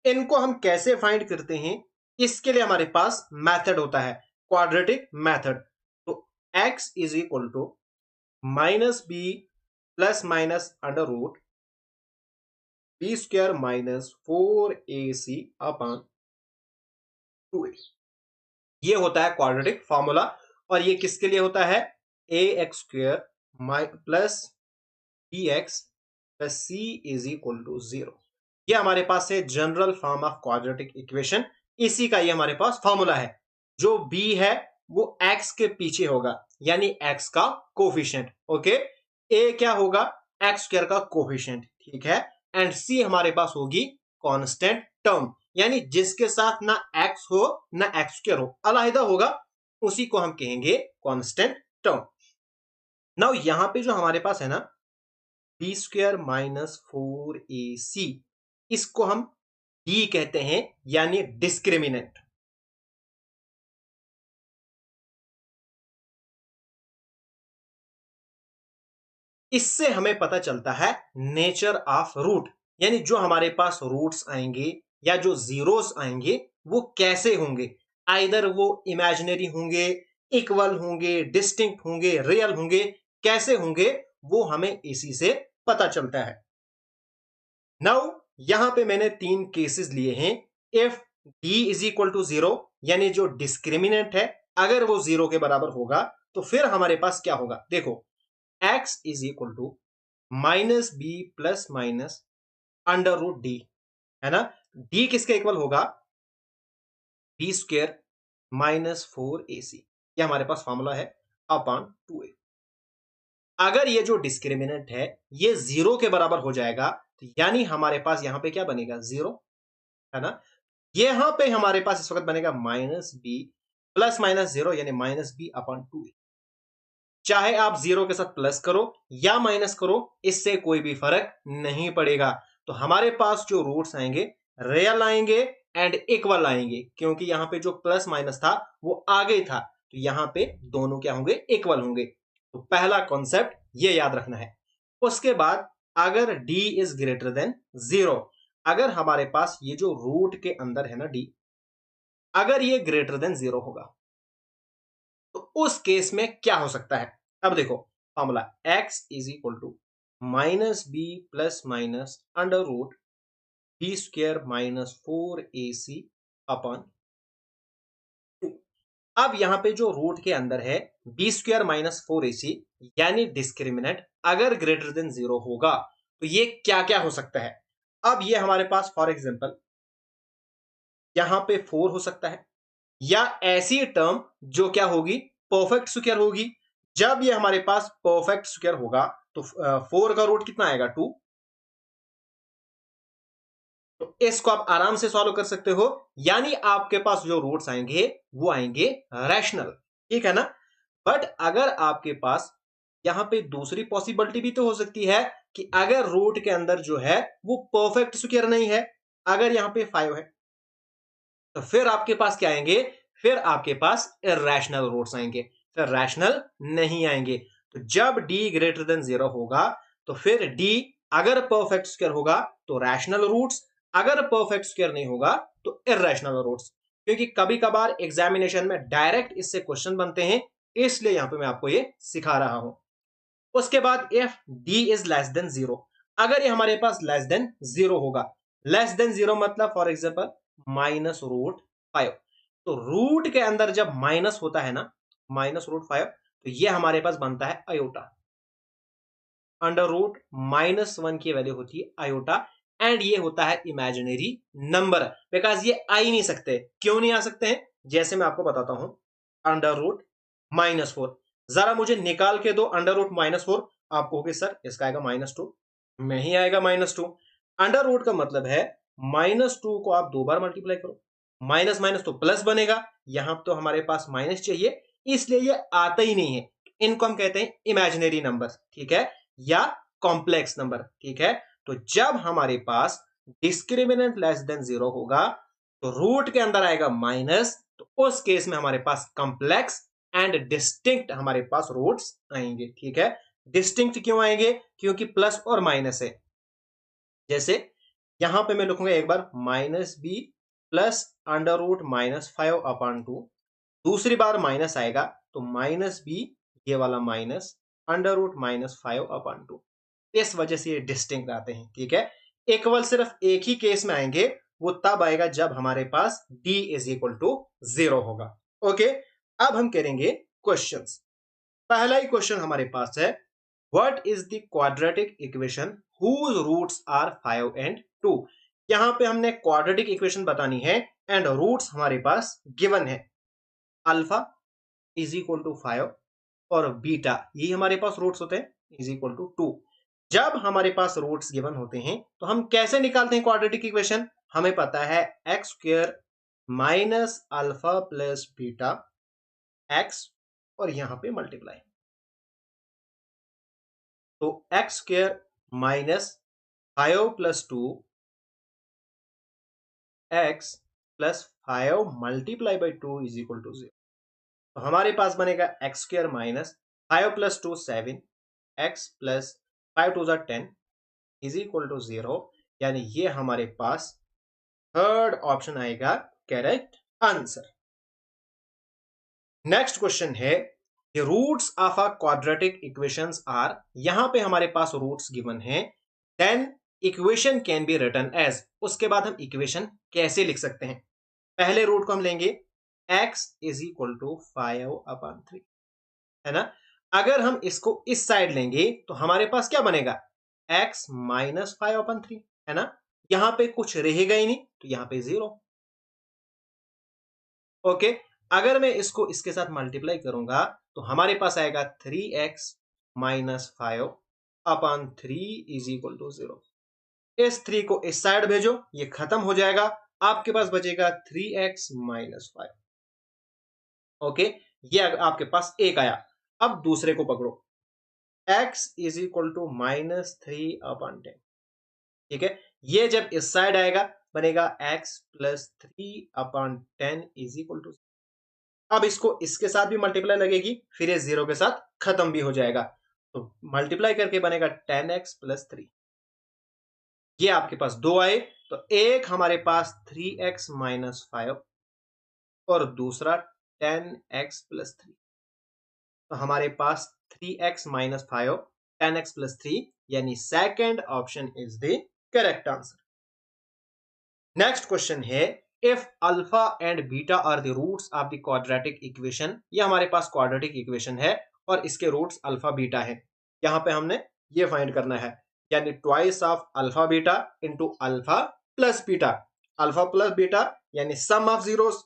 इनको हम कैसे फाइंड करते हैं, इसके लिए हमारे पास मेथड होता है क्वाड्रेटिक मेथड। तो x is equal to minus b plus minus under root b square minus 4ac upon 2a। ये होता है क्वाड्रेटिक फॉर्मूला। और ये किसके लिए होता है? A x square plus b x plus c is equal to 0। ये हमारे पास है general form of quadratic equation. इसी का ये हमारे पास फॉर्मूला है। जो बी है वो एक्स के पीछे होगा, यानी एक्स का कोफिशिएंट। ओके, ए क्या होगा? एक्स स्क्वायर का कोफिशिएंट, ठीक है। एंड सी हमारे पास होगी कांस्टेंट टर्म, यानी जिसके साथ ना एक्स हो ना एक्स स्क्वायर हो, अलग होगा, उसी को हम कहेंगे कांस्टेंट टर्म। नाउ यहां पे जो हमारे पास है ना बी स्क्वायर माइनस 4ac, इसको हम डी कहते हैं, यानी डिस्क्रिमिनेंट। इससे हमें पता चलता है नेचर ऑफ रूट, यानी जो हमारे पास रूट्स आएंगे या जो जीरोस आएंगे वो कैसे होंगे। आइदर वो इमेजिनरी होंगे, इक्वल होंगे, डिस्टिंक्ट होंगे, रियल होंगे, कैसे होंगे वो हमें इसी से पता चलता है। नाउ यहां पे मैंने 3 केसेस लिए हैं। If D is equal to 0, यानी जो डिस्क्रिमिनेंट है अगर वो 0 के बराबर होगा तो फिर हमारे पास क्या होगा? देखो, x is equal to minus b plus minus under root D, है ना। डी किसके इक्वल होगा? B square minus 4ac। ये हमारे पास फॉर्मूला है अपॉन 2a। अगर ये जो डिस्क्रिमिनेंट है ये 0 के बराबर हो जाएगा तो यानी हमारे पास यहां पे क्या बनेगा? 0, है ना। यहां पे हमारे पास इस वक्त बनेगा माइनस बी प्लस माइनस 0, यानी माइनस बी अपॉन 2। चाहे आप 0 के साथ प्लस करो या माइनस करो, इससे कोई भी फर्क नहीं पड़ेगा। तो हमारे पास जो रूट्स आएंगे रियल आएंगे एंड इक्वल आएंगे, क्योंकि यहां पे जो प्लस माइनस था वो आगे था, तो यहां पे दोनों क्या होंगे? इक्वल होंगे। तो पहला कॉन्सेप्ट ये याद रखना है। उसके बाद अगर d इज ग्रेटर देन 0, अगर हमारे पास ये जो रूट के अंदर है ना d, अगर ये ग्रेटर देन 0 होगा तो उस केस में क्या हो सकता है? अब देखो formula, x is equal to minus b plus minus under root b square minus 4ac upon 2। अब यहां पे जो रूट के अंदर है बी स्क्वेयर माइनस 4ac, यानी डिस्क्रिमिनेंट अगर ग्रेटर देन 0 होगा तो ये क्या क्या हो सकता है? अब ये हमारे पास फॉर एग्जांपल यहां पे 4 हो सकता है, या ऐसी टर्म जो क्या होगी? परफेक्ट स्क्वायर होगी। जब ये हमारे पास परफेक्ट स्क्वायर होगा तो 4 का रूट कितना आएगा? 2। तो इसको आप आराम से सॉल्व कर सकते हो, यानी आपके पास जो रूट्स आएंगे वो आएंगे रैशनल, ठीक है ना। बट अगर आपके पास यहां पे दूसरी पॉसिबिलिटी भी तो हो सकती है कि अगर रूट के अंदर जो है वो परफेक्ट स्क्वायर नहीं है, अगर यहां पे 5 है, तो फिर आपके पास क्या आएंगे? फिर आपके पास इरेशनल रूट्स आएंगे, फिर रैशनल नहीं आएंगे। तो जब d ग्रेटर देन 0 होगा तो फिर d अगर परफेक्ट स्क्वायर होगा तो रैशनल रूट्स, अगर परफेक्ट स्क्वायर नहीं होगा तो इरेशनल रूट्स। क्योंकि कभी कभार एग्जामिनेशन में डायरेक्ट इससे क्वेश्चन बनते हैं, इसलिए यहां पे मैं आपको ये सिखा रहा हूं। उसके बाद if d is less than 0, अगर ये हमारे पास लेस देन 0 होगा, लेस देन 0 मतलब फॉर एग्जांपल माइनस रूट 5। तो रूट के अंदर जब माइनस होता है ना, माइनस रूट 5, तो ये हमारे पास बनता है आयोटा। अंडर रूट माइनस 1 की वैल्यू होती है आयोटा, एंड ये होता है इमेजिनरी नंबर, बिकॉज ये आ ही नहीं सकते। क्यों नहीं आ सकते हैं? जैसे मैं आपको बताता हूं, अंडर रूट -4, जरा मुझे निकाल के दो अंडर रूट -4। आप कहोगे सर इसका आएगा -2, नहीं आएगा -2। अंडर रूट का मतलब है -2 को आप 2 बार मल्टीप्लाई करो, माइनस माइनस तो प्लस बनेगा, यहां तो हमारे पास माइनस चाहिए, इसलिए ये आता ही नहीं है। इनको हम कहते हैं इमेजिनरी नंबर, ठीक है, या कॉम्प्लेक्स नंबर, ठीक है। तो जब हमारे पास डिस्क्रिमिनेंट लेस देन 0 होगा तो रूट के अंदर आएगा माइनस, तो उस केस में हमारे पास कॉम्प्लेक्स एंड डिस्टिंक्ट हमारे पास रूट्स आएंगे, ठीक है। डिस्टिंक्ट क्यों आएंगे? क्योंकि प्लस और माइनस है। जैसे यहां पे मैं लिखूंगा एक बार minus b plus under root -5 upon 2, दूसरी बार माइनस आएगा तो माइनस बी, ये वाला माइनस अंडर रूट -5 अपॉन 2। इस वजह से ये डिस्टिंक्ट आते हैं, ठीक है। इक्वल सिर्फ एक ही केस में आएंगे, वो तब आएगा जब हमारे पास d इज इक्वल टू 0 होगा। ओके, अब हम करेंगे क्वेश्चंस। पहला ही क्वेश्चन हमारे पास है, what is the quadratic equation whose roots are 5 and 2। यहां पे हमने क्वाड्रेटिक इक्वेशन बतानी है एंड रूट्स हमारे पास गिवन है। अल्फा इज इक्वल टू 5 और बीटा, ये हमारे पास रूट्स होते हैं, इज इक्वल टू 2। जब हमारे पास रूट्स गिवन होते हैं तो हम कैसे निकालते हैं क्वाड्रेटिक इक्वेशन? हमें पता है x square minus alpha plus beta x, और यहां पे मल्टीप्लाई, तो x square minus 5 plus 2 x plus 5 multiply by 2 is equal to 0। तो हमारे पास बनेगा x square minus 5 plus 2 7 x plus 5 two 10 is equal to 0। यानी ये हमारे पास थर्ड ऑप्शन आएगा करेक्ट आंसर। नेक्स्ट क्वेश्चन है, the roots of a quadratic equations are, यहां पे हमारे पास रूट्स गिवन है, then equation can be written as, उसके बाद हम इक्वेशन कैसे लिख सकते हैं? पहले रूट को हम लेंगे x इज इक्वल टू 5/3, है ना। अगर हम इसको इस साइड लेंगे तो हमारे पास क्या बनेगा? x माइनस 5/3, है ना। यहां पे कुछ रहेगा ही नहीं तो यहां पे 0। ओके, अगर मैं इसको इसके साथ मल्टीप्लाई करूंगा तो हमारे पास आएगा 3x minus 5/3 is equal to 0। इस 3 को इस साइड भेजो, ये खत्म हो जाएगा, आपके पास बचेगा 3x माइनस 5। ओके, ये आपके पास एक आया। अब दूसरे को पकड़ो, x इज इक्वल टू -3/10, ठीक है। ये जब इस साइड आएगा बनेगा x plus 3/10 is equal to, अब इसको इसके साथ भी मल्टीप्लाई लगेगी, फिर ये 0 के साथ खत्म भी हो जाएगा, तो मल्टीप्लाई करके बनेगा 10x प्लस 3। ये आपके पास दो आए, तो एक हमारे पास 3x माइनस 5 और दूसरा 10x प्लस 3। तो हमारे पास 3x माइनस 5 10x प्लस 3, यानी second option is the correct answer. Next question है, if alpha and beta are the roots of the quadratic equation, ये हमारे पास क्वाड्रेटिक इक्वेशन है और इसके रूट्स अल्फा बीटा है। यहां पे हमने ये फाइंड करना है, यानी twice of alpha beta into alpha plus beta. Alpha plus beta यानी सम ऑफ जीरोस,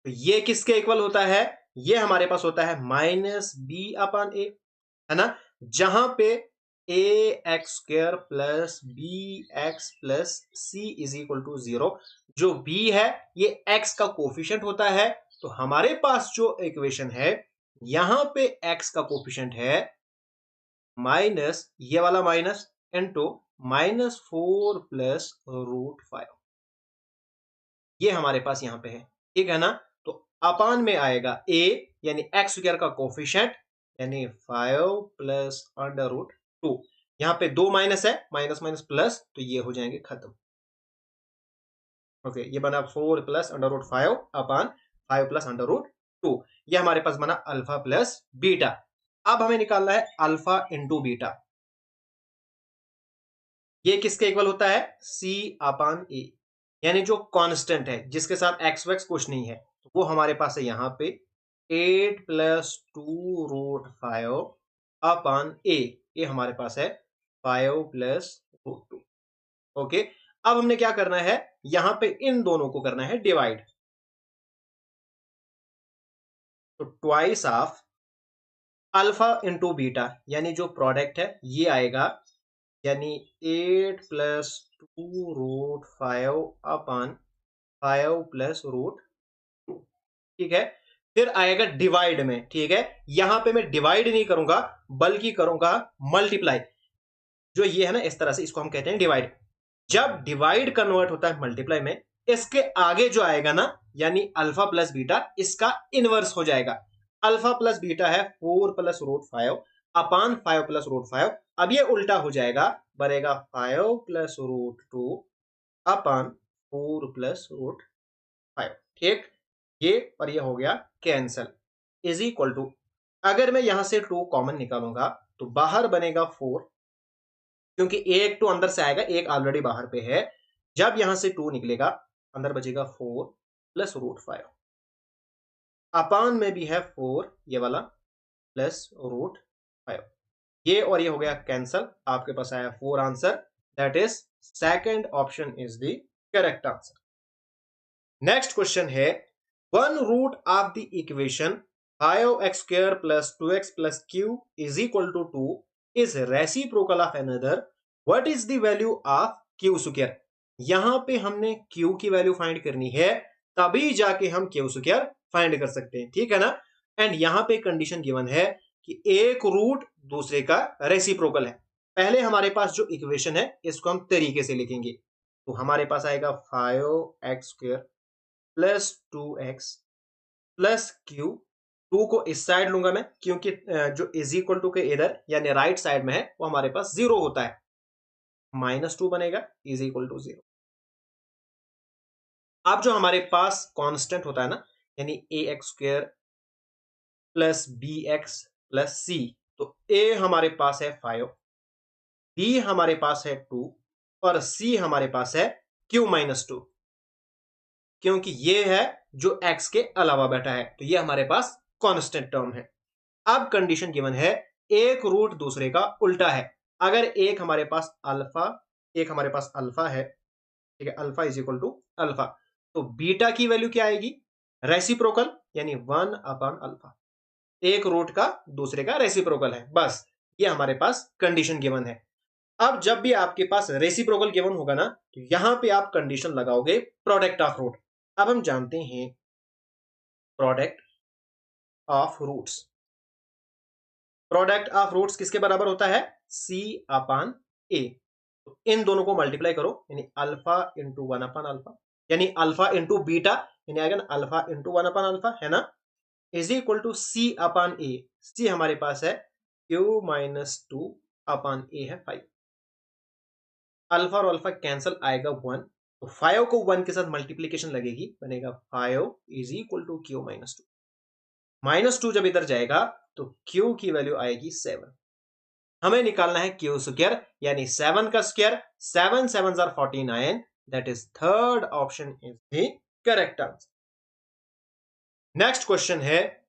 तो ये किसके इक्वल होता है? ये हमारे पास होता है -b/a, है ना। जहां पे a x square plus b x plus c is equal to 0। जो b है ये x का कोफिशिएंट होता है, तो हमारे पास जो इक्वेशन है यहां पे x का कोफिशिएंट है माइनस, ये वाला माइनस इंटू -4 प्लस √5, ये हमारे पास यहां पे है, ठीक है ना। तो अपान में आएगा a यानी एक्स स्क्वायर का कोफिशिएंट, यानी 5 प्लस √2। यहां पे दो माइनस है, माइनस माइनस प्लस, तो ये हो जाएंगे खत्म। ओके, ये बना 4 प्लस √5 अपान 5 प्लस √2। ये हमारे पास बना अल्फा प्लस बीटा। अब हमें निकालना है अल्फा इंटू बीटा। ये किसके इक्वल होता है? c/a, यानी जो कांस्टेंट है जिसके साथ एक्स वैक्स कुछ नहीं है, तो वो हमारे पास है यहाँ पे 8 प्लस 2√5 अपान a, ये हमारे पास है 5 प्लस √2। ओके, अब हमने क्या करना है, यहां पे इन दोनों को करना है डिवाइड, तो twice of alpha into beta, यानी जो प्रोडक्ट है ये आएगा, यानी 8 प्लस 2√5 अपान 5 प्लस √2, ठीक है। फिर आएगा डिवाइड में, ठीक है। यहां पे मैं डिवाइड नहीं करूंगा बल्कि करूंगा मल्टीप्लाई। जो ये है ना, इस तरह से इसको हम कहते हैं डिवाइड। जब डिवाइड कन्वर्ट होता है मल्टीप्लाई में, इसके आगे जो आएगा ना, यानी अल्फा प्लस बीटा, इसका इनवर्स हो जाएगा। अल्फा प्लस बीटा है 4 प्लस √5 अपान 5 प्लस √5। अब ये उल्टा हो जाएगा, बनेगा 5 प्लस √2 अपान 4 प्लस √5, ठीक। ये और ये हो गया कैंसल, इज इक्वल टू, अगर मैं यहां से 2 कॉमन निकालूंगा तो बाहर बनेगा 4, क्योंकि एक 2 अंदर से आएगा, एक ऑलरेडी बाहर पे है। जब यहां से 2 निकलेगा अंदर बचेगा 4 प्लस रूट 5। अपान में भी है 4 ये वाला प्लस रूट 5। ये और ये हो गया कैंसल, आपके पास आया 4 answer. That is second option is the correct answer. Next question है one root of the equation 5x² plus 2x plus q is equal to 2 is reciprocal of another. What is the value of q square? यहां पे हमने q की value find करनी है, तभी जाके हम q स्क्वायर फाइंड कर सकते हैं, ठीक है ना। एंड यहां पे कंडीशन गिवन है कि एक रूट दूसरे का रेसिप्रोकल है। पहले हमारे पास जो इक्वेशन है इसको हम तरीके से लिखेंगे, तो हमारे पास आएगा 5x² plus 2x plus Q. 2 को इस साइड लूंगा मैं, क्योंकि जो इज इक्वल टू के इधर यानी राइट साइड में है वो हमारे पास 0 होता है। -2 बनेगा इज इक्वल टू 0। अब जो हमारे पास कांस्टेंट होता है ना, यानी ax² plus bx plus c, तो a हमारे पास है 5, b हमारे पास है 2 और c हमारे पास है q-2, क्योंकि ये है जो x के अलावा बैठा है, तो ये हमारे पास कांस्टेंट टर्म है। अब कंडीशन गिवन है एक रूट दूसरे का उल्टा है। अगर एक हमारे पास अल्फा है, ठीक है, alpha is equal to alpha, तो बीटा की वैल्यू क्या आएगी? रेसिप्रोकल, यानी 1/अल्फा। एक रूट का दूसरे का रेसिप्रोकल है, बस ये हमारे पास कंडीशन गिवन है। अब जब भी आपके पास रेसिप्रोकल गिवन होगा ना, तो यहां पे आप कंडीशन लगाओगे प्रोडक्ट ऑफ रूट। अब हम जानते हैं product of roots. Product of roots किसके बराबर होता है? C/A। तो इन दोनों को मल्टीप्लाई करो, यानी अल्फा इंटू 1/अल्फा, यानी अल्फा इंटू बीटा, यानी आएगा ना अल्फा इंटू 1/अल्फा, है ना, इज इक्वल टू C/A। सी हमारे पास है Q-2/A है 5। अल्फा और अल्फा कैंसल, आएगा 1, तो 5 को 1 के साथ मल्टीप्लीकेशन लगेगी, बनेगा 5 इज इक्वल टू Q-2। -2 जब इधर जाएगा तो Q की वैल्यू आएगी 7। हमें निकालना है Q स्क्वायर, यानी 7 का square. 7 7s are 49, that is third option is the correct answer. Next question है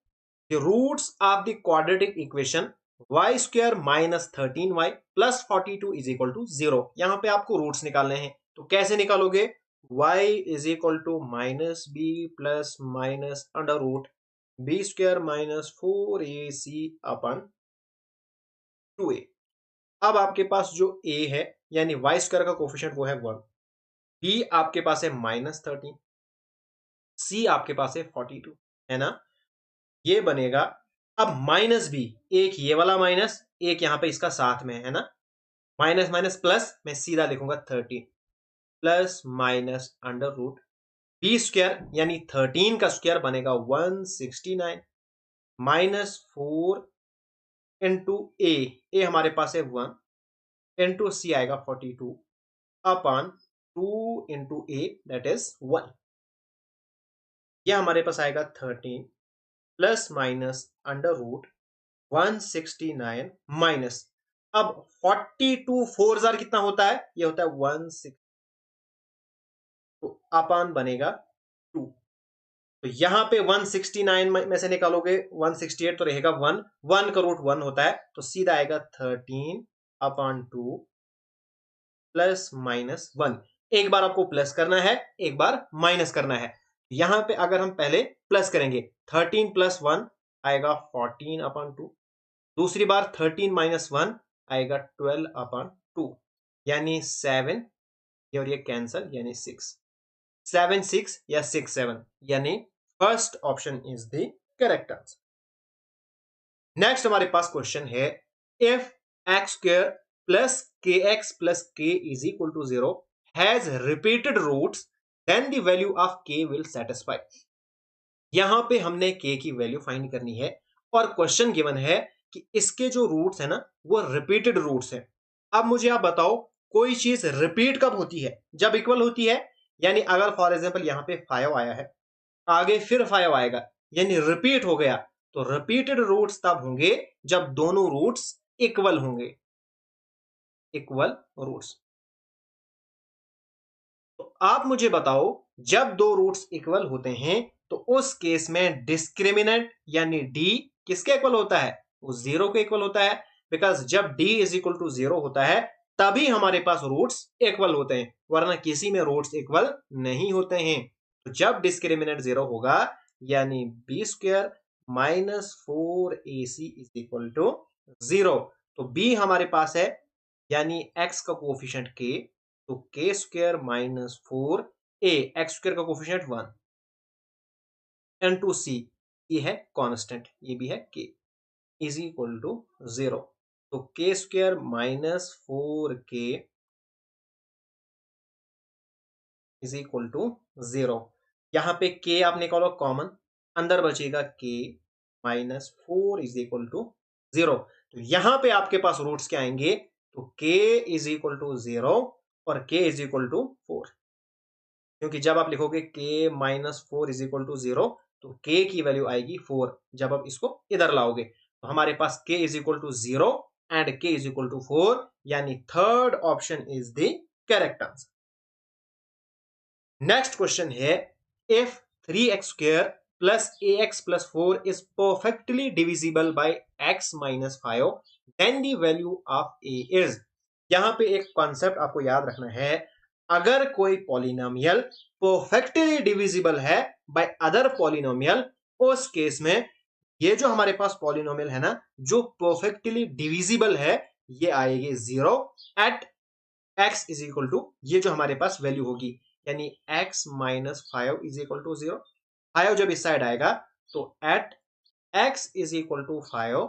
the roots of the quadratic equation y² - 13y plus 42 is equal to 0। यहां पे आपको रूट्स निकालने हैं, तो कैसे निकालोगे? y is equal to -b plus minus under root b² - 4ac/2a। अब आपके पास जो a है, यानी y² का कोफिशिएंट वो है 1, b आपके पास है -13, c आपके पास है 42, है ना, ये बनेगा। अब माइनस बी, एक ये वाला माइनस, एक यहां पे इसका साथ में है ना, माइनस माइनस प्लस, मैं सीधा लिखूंगा 13 plus minus under root b² यानी 13 का स्क्वायर बनेगा 169 -4 इंटू ए हमारे पास है 1 इंटू सी आएगा 42 upon 2 into a that is 1। यह हमारे पास आएगा 13 plus minus under root 169 minus, अब 42 4 जार कितना होता है? ये होता है 16, तो अपान बनेगा 2। तो यहां पे 169 में से निकालोगे 168, तो रहेगा 1, 1 का रूट 1 होता है, तो सीधा आएगा 13 अपॉन 2 प्लस माइनस 1। एक बार आपको प्लस करना है, एक बार माइनस करना है। यहां पे अगर हम पहले प्लस करेंगे, 13 प्लस 1 आएगा 14 अपॉन 2, दूसरी बार 13 माइनस 1 आएगा 12 अपॉन 2, यानी 7, ये और ये कैंसल, यानी 6, 7 6 या 6 7, यानी first option is the correct answer. Next हमारे पास क्वेश्चन है if x² plus kx plus k is equal to 0 has repeated roots then the value of k will satisfy. यहां पे हमने k की वैल्यू फाइंड करनी है और क्वेश्चन गिवन है कि इसके जो रूट्स है ना वो रिपीटेड रूट्स है। अब मुझे आप बताओ कोई चीज रिपीट कब होती है? जब इक्वल होती है, यानी अगर फॉर एग्जांपल यहां पे 5 आया है, आगे फिर 5 आएगा, यानी रिपीट हो गया, तो रिपीटेड रूट्स तब होंगे जब दोनों रूट्स इक्वल होंगे, इक्वल रूट्स। तो आप मुझे बताओ जब दो रूट्स इक्वल होते हैं तो उस केस में डिस्क्रिमिनेंट यानी डी किसके इक्वल होता है? वो जीरो के इक्वल होता है। बिकॉज जब D is equal to zero होता है तभी हमारे पास रूट्स इक्वल होते हैं, वरना किसी में रूट्स इक्वल नहीं होते हैं। तो जब डिस्क्रिमिनेंट जीरो होगा यानी b square minus 4ac is equal to zero. तो बी हमारे पास है यानी एक्स का कोफिशिएंट के, तो k square minus 4a, x square का कोफिशिएंट 1 एंड टू सी, ये है कांस्टेंट, ये भी है के, इज इक्वल टू जीरो। तो k square minus 4k is equal to zero. यहां पे के आप निकालो कॉमन, अंदर बचेगा k minus 4 is equal to zero. तो यहां पे आपके पास रूट्स क्या आएंगे? तो के इज इक्वल टू जीरो और के इज इक्वल टू 4, क्योंकि जब आप लिखोगे k minus 4 is equal to zero तो के की वैल्यू आएगी 4 जब आप इसको इधर लाओगे। तो हमारे पास k is equal to zero and k is equal to 4, यानी third option is the correct answer. Next question है, if 3x square plus ax plus 4 is perfectly divisible by x minus 5 then the value of a is. यहां पे एक concept आपको याद रखना है, अगर कोई पॉलिनोमियल परफेक्टली डिविजिबल है बाय अदर पॉलिनोमियल, उस केस में ये जो हमारे पास पॉलिनोमियल है ना, जो परफेक्टली डिविजिबल है, ये आएगी zero at x is equal to ये जो हमारे पास वैल्यू होगी, यानी x minus 5 is equal to zero. 5 जब इस साइड आएगा तो at x is equal to 5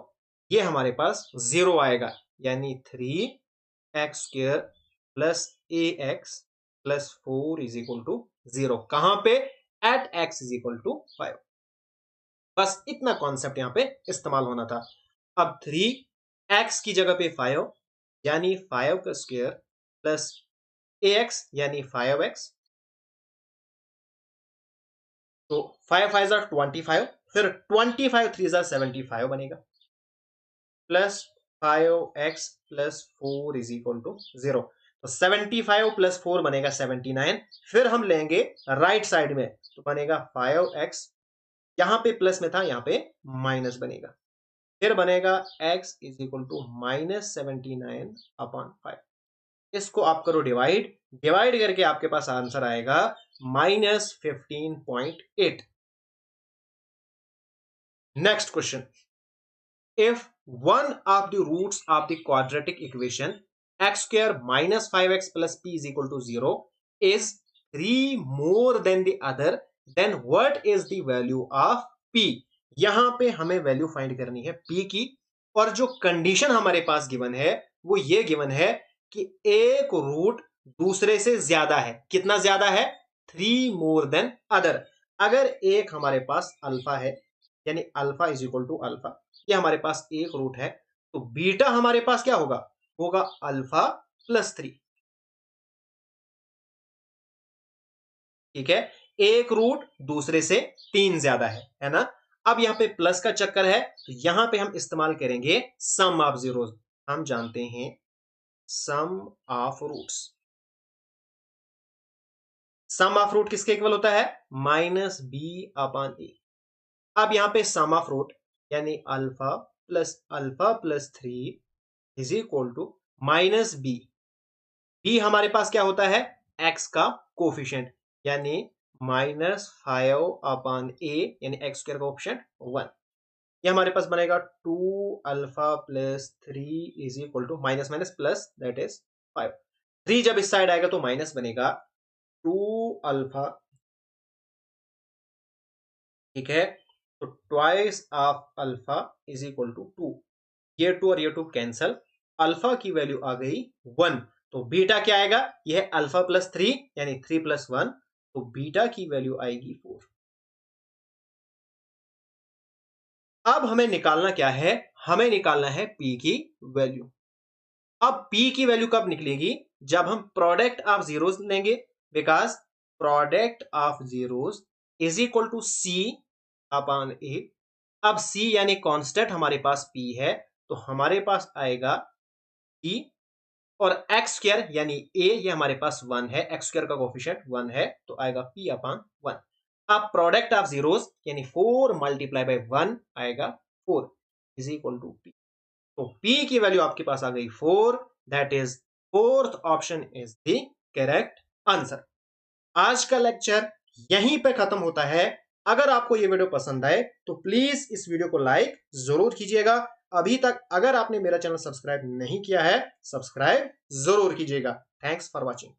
ये हमारे पास जीरो आएगा, यानी 3x square plus ax plus 4 is equal to zero. कहां पे? At x is equal to 5। बस इतना कॉन्सेप्ट यहां पे इस्तेमाल होना था। अब 3x की जगह पे 5, यानी 5 का स्क्वायर प्लस ax यानी 5x, तो 5 5 जार 25, फिर 25 3 जार 75 बनेगा, plus 5x plus 4 is equal to zero. तो 75 प्लस 4 बनेगा 79, फिर हम लेंगे राइट साइड में तो बनेगा 5x, यहां पे प्लस में था यहां पे माइनस बनेगा, फिर बनेगा x is equal to minus 79 upon 5। इसको आप करो डिवाइड, डिवाइड करके आपके पास आंसर आएगा minus 15.8। Next question, if one of the roots of the quadratic equation x square minus 5x plus p is equal to zero is 3 more than the other, then what is the value of p। यहां पे हमें value find करनी है p की, और जो condition हमारे पास given है वो ये गिवन है कि एक रूट दूसरे से ज्यादा है। कितना ज्यादा है? 3 मोर देन अदर। अगर एक हमारे पास अल्फा है, यानी alpha is equal to alpha, ये हमारे पास एक रूट है, तो बीटा हमारे पास क्या होगा? होगा अल्फा प्लस 3। ठीक है, एक रूट दूसरे से 3 ज्यादा है ना। अब यहां पे प्लस का चक्कर है, तो यहां पे हम इस्तेमाल करेंगे सम ऑफ जीरोस। हम जानते हैं sum of roots, sum of root किसके इक्वल होता है? Minus b upon a. अब यहां पे सम ऑफ रूट यानी alpha plus 3 is equal to minus b. B हमारे पास क्या होता है? एक्स का कोफिशिएंट, यानी माइनस 5 अपॉन ए, यानी एक्स स्क्वायर का कोफिशिएंट 1। ये हमारे पास बनेगा 2 alpha plus 3 is equal to minus minus plus, that is 5। 3 जब इस साइड आएगा तो माइनस बनेगा 2 अल्फा, ठीक है। तो twice of alpha is equal to 2, ये 2 और ये 2 कैंसल, अल्फा की वैल्यू आ गई 1। तो बीटा क्या आएगा? यह है अल्फा प्लस 3 यानी 3 प्लस 1, तो बीटा की वैल्यू आएगी 4। अब हमें निकालना क्या है? हमें निकालना है p की वैल्यू। अब p की वैल्यू कब निकलेगी? जब हम प्रोडक्ट ऑफ जीरोस लेंगे, because product of zeros is equal to c upon a। अब c यानी कांस्टेंट हमारे पास p है, तो हमारे पास आएगा p और एक्स स्क्वायर यानी ए ये हमारे पास 1 है, एक्स स्क्वायर का कोफिशिएंट 1 है, तो आएगा p अपॉन 1। अब प्रोडक्ट ऑफ जीरोस यानी 4 मल्टीप्लाई बाय 1 आएगा 4 इज इक्वल टू p। तो p की वैल्यू आपके पास आ गई 4, that is fourth option is the correct answer. आज का लेक्चर यहीं पे खत्म होता है। अगर आपको ये वीडियो पसंद आए तो प्लीज इस वीडियो को लाइक जरूर कीजिएगा। अभी तक अगर आपने मेरा चैनल सब्सक्राइब नहीं किया है, सब्सक्राइब जरूर कीजिएगा। Thanks for watching.